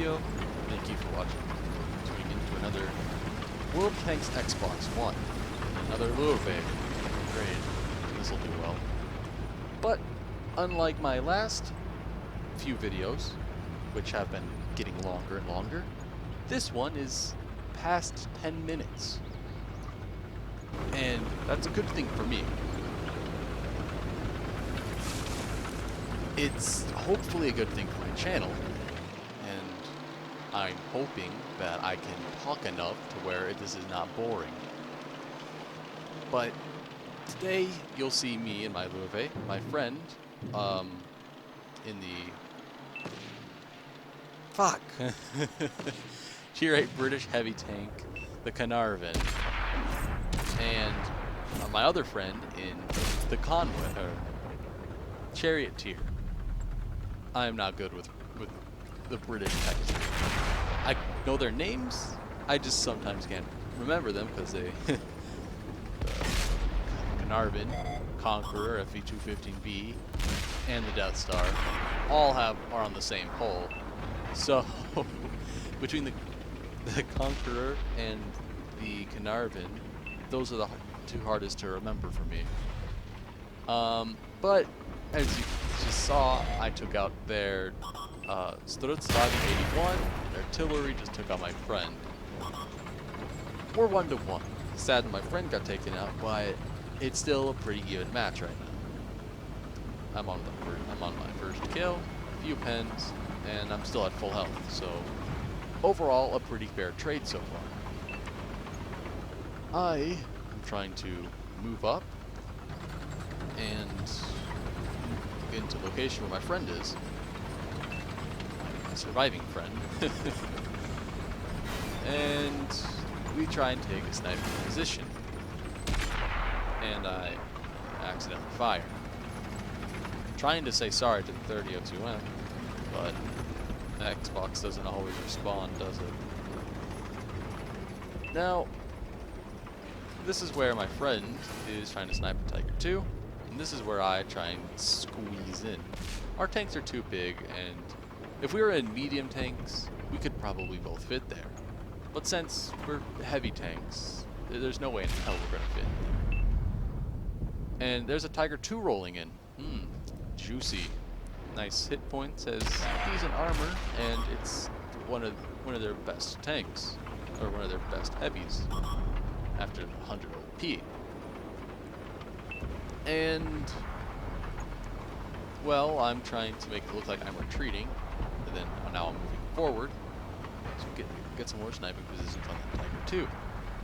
video. Thank you for watching. Tuning into another World Tanks Xbox One. Another Löwe. Great. This'll do well. But unlike my last few videos, which have been getting longer and longer, this one is past 10 minutes. And that's a good thing for me. It's hopefully a good thing for my channel, and I'm hoping that I can talk enough to where this is not boring. But today you'll see me and my Löwe, my friend, in the Tier 8 British heavy tank, the Carnarvon, and my other friend in the Convoy, or Charioteer. I am not good with the British types. I know their names, I just sometimes can't remember them because they the Carnarvon, Conqueror, FE-215B, and the Death Star all are on the same hull. So between the Conqueror and the Carnarvon, those are the two hardest to remember for me. But as you just saw, I took out their Strutzwagen 81, their artillery just took out my friend. We're 1-1. Sad that my friend got taken out, but it's still a pretty even match right now. I'm on my first kill, a few pens, and I'm still at full health, so overall a pretty fair trade so far. I am trying to move up and get into the location where my friend is. My surviving friend. And we try and take a sniping position. And I accidentally fire. Trying to say sorry to the 3002M, but Xbox doesn't always respond, does it? Now, this is where my friend is trying to snipe a Tiger 2, and this is where I try and squeeze in. Our tanks are too big, and if we were in medium tanks, we could probably both fit there. But since we're heavy tanks, there's no way in hell we're gonna fit. And there's a Tiger 2 rolling in. Juicy. Nice hit points as he's in armor, and it's one of their best tanks, or one of their best heavies after 100 OP. And well, I'm trying to make it look like I'm retreating, and then now I'm moving forward to get some more sniping positions on the Tiger 2.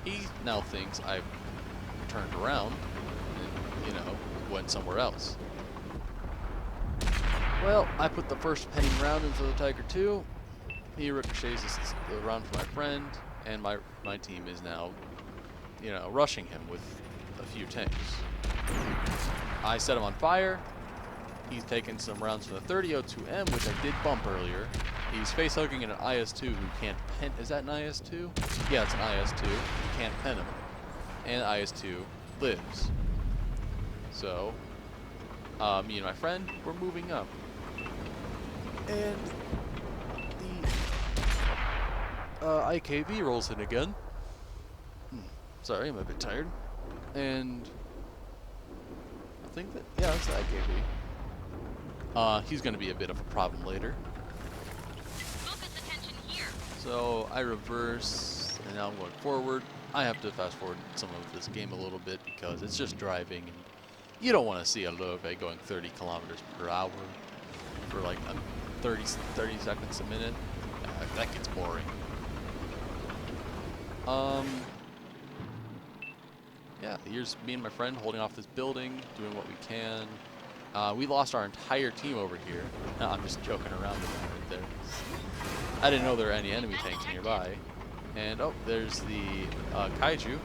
He now thinks I've turned around and, you know, went somewhere else. Well, I put the first penning round into the Tiger 2. He ricochets the round for my friend, and my team is now, you know, rushing him with a few tanks. I set him on fire. He's taken some rounds from the 3002M, which I did bump earlier. He's face-hugging an IS-2 who can't pen. Is that an IS-2? Yeah, it's an IS-2. You can't pen him. And IS-2 lives. So, me and my friend, we're moving up. And the IKV rolls in again. Sorry, I'm a bit tired. And I think that, yeah, that's the IKV. He's going to be a bit of a problem later. Focus attention here. So I reverse, and now I'm going forward. I have to fast forward some of this game a little bit because it's just driving, and you don't want to see a Löwe going 30 kilometers per hour for like 30 seconds a minute. That gets boring. Yeah, here's me and my friend holding off this building, doing what we can. We lost our entire team over here. No, I'm just joking around with that right there. I didn't know there were any enemy tanks nearby. And oh, there's the Kaiju.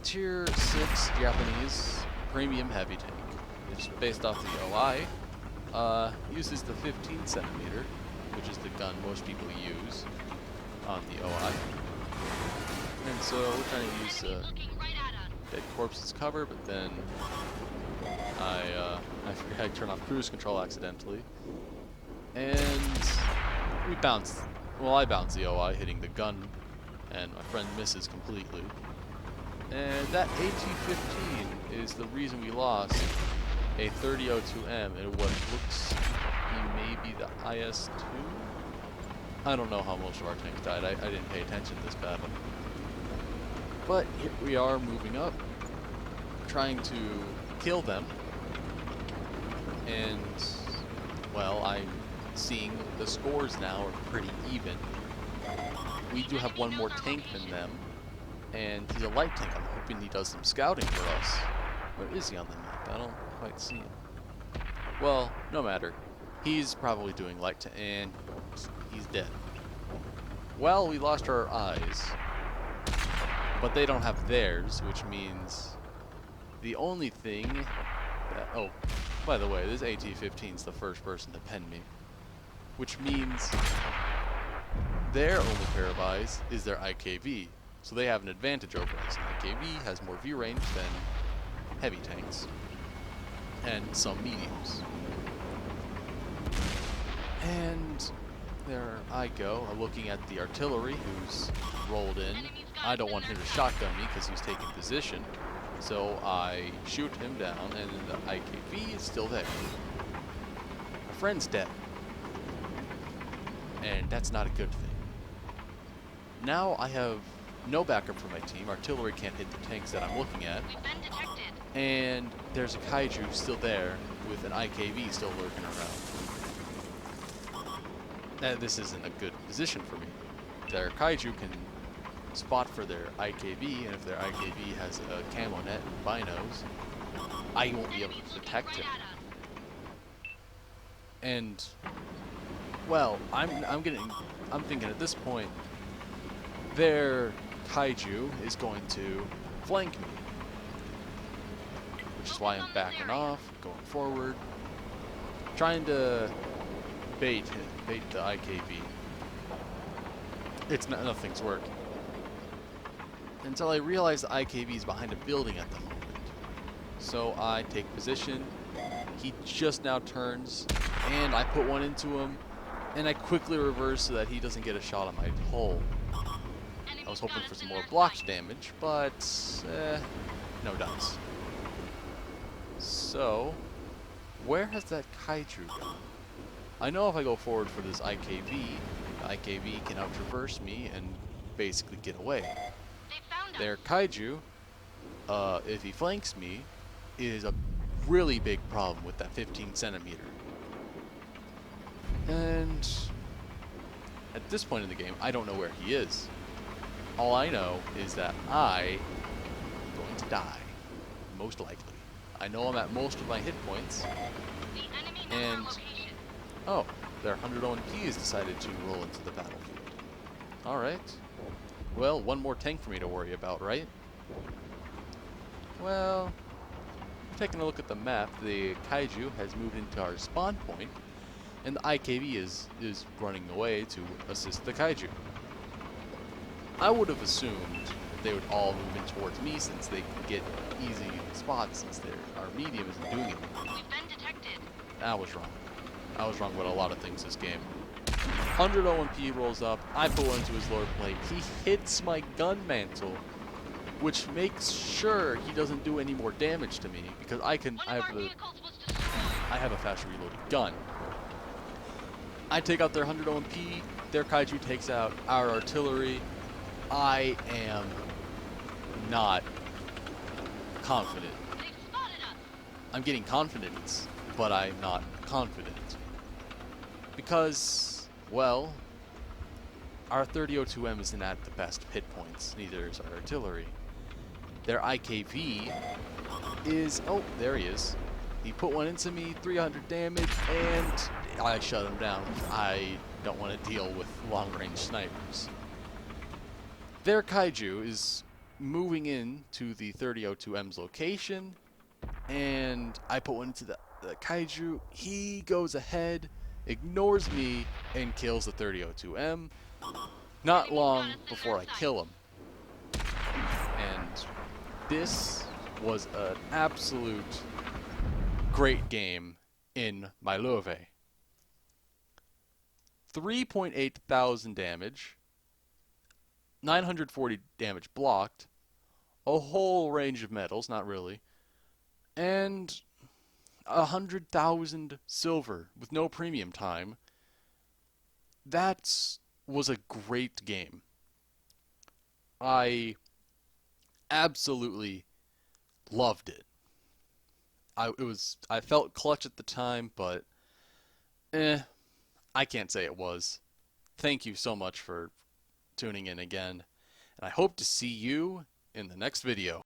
Tier 6 Japanese premium heavy tank. It's based off the OI. Uses the 15 centimeter, which is the gun most people use on the OI. And so we're trying to use dead corpses cover, but then I forgot to turn off cruise control accidentally. And we bounce. Well, I bounce the OI, hitting the gun, and my friend misses completely. And that AT-15 is the reason we lost a 3002M in what looks maybe the IS-2? I don't know how most of our tanks died. I didn't pay attention to this battle. But here we are moving up, trying to kill them. And, well, I'm seeing the scores now are pretty even. We do have one more tank than them, and he's a light tank. I'm hoping he does some scouting for us. Where is he on the map? I don't quite see him. Well, no matter. He's probably doing light tank, and he's dead. Well, we lost our eyes, but they don't have theirs, which means the only thing that... Oh, by the way, this AT-15 is the first person to pen me, which means their only pair of eyes is their IKV, so they have an advantage over us. IKV has more view range than heavy tanks, and some mediums. And there I go, looking at the artillery who's rolled in. I don't want him to shotgun me because he's taking position, so I shoot him down, and the IKV is still there. My friend's dead, and that's not a good thing. Now I have no backup for my team. Artillery can't hit the tanks that I'm looking at. We've been detected. And there's a kaiju still there with an IKV still lurking around. This isn't a good position for me. Their kaiju can spot for their IKV, and if their IKV has a camo net and binos, I won't be able to detect him. And, well, I'm thinking at this point, their kaiju is going to flank me, which is why I'm backing off, going forward, trying to bait the IKV. Nothing's working. Until I realize the IKV is behind a building at the moment. So I take position, he just now turns, and I put one into him, and I quickly reverse so that he doesn't get a shot on my hull. I was hoping for some more blocked damage, but no dice. So, where has that kaiju gone? I know if I go forward for this IKV, the IKV can out-traverse me and basically get away. Their kaiju, if he flanks me, is a really big problem with that 15 centimeter. And at this point in the game, I don't know where he is. All I know is that I'm going to die, most likely. I know I'm at most of my hit points, and oh, their 100 ONP has decided to roll into the battlefield. Alright. Well, one more tank for me to worry about, right? Well, taking a look at the map, the kaiju has moved into our spawn point, and the IKV is running away to assist the kaiju. I would have assumed that they would all move in towards me since they can get easy spots since our medium isn't doing it. We've been detected. I was wrong. I was wrong about a lot of things this game. 100 OMP rolls up, I put one into his lower plate. He hits my gun mantle, which makes sure he doesn't do any more damage to me because I have a faster reloaded gun. I take out their 100 OMP, their kaiju takes out our artillery. I am not confident. I'm getting confidence, but I'm not confident. Because, well, our 3002M isn't at the best hit points, neither is our artillery. Their IKV is, oh, there he is. He put one into me, 300 damage, and I shut him down. I don't want to deal with long-range snipers. Their kaiju is moving in to the 3002M's location, and I put one into the kaiju. He goes ahead, ignores me, and kills the 3002M. Not long before I kill him. And this was an absolute great game in my Löwe. 3.8 thousand damage, 940 damage blocked, a whole range of medals, not really, and 100,000 silver with no premium time. That was a great game. I absolutely loved it. I felt clutch at the time, but I can't say it was. Thank you so much for tuning in again, and I hope to see you in the next video.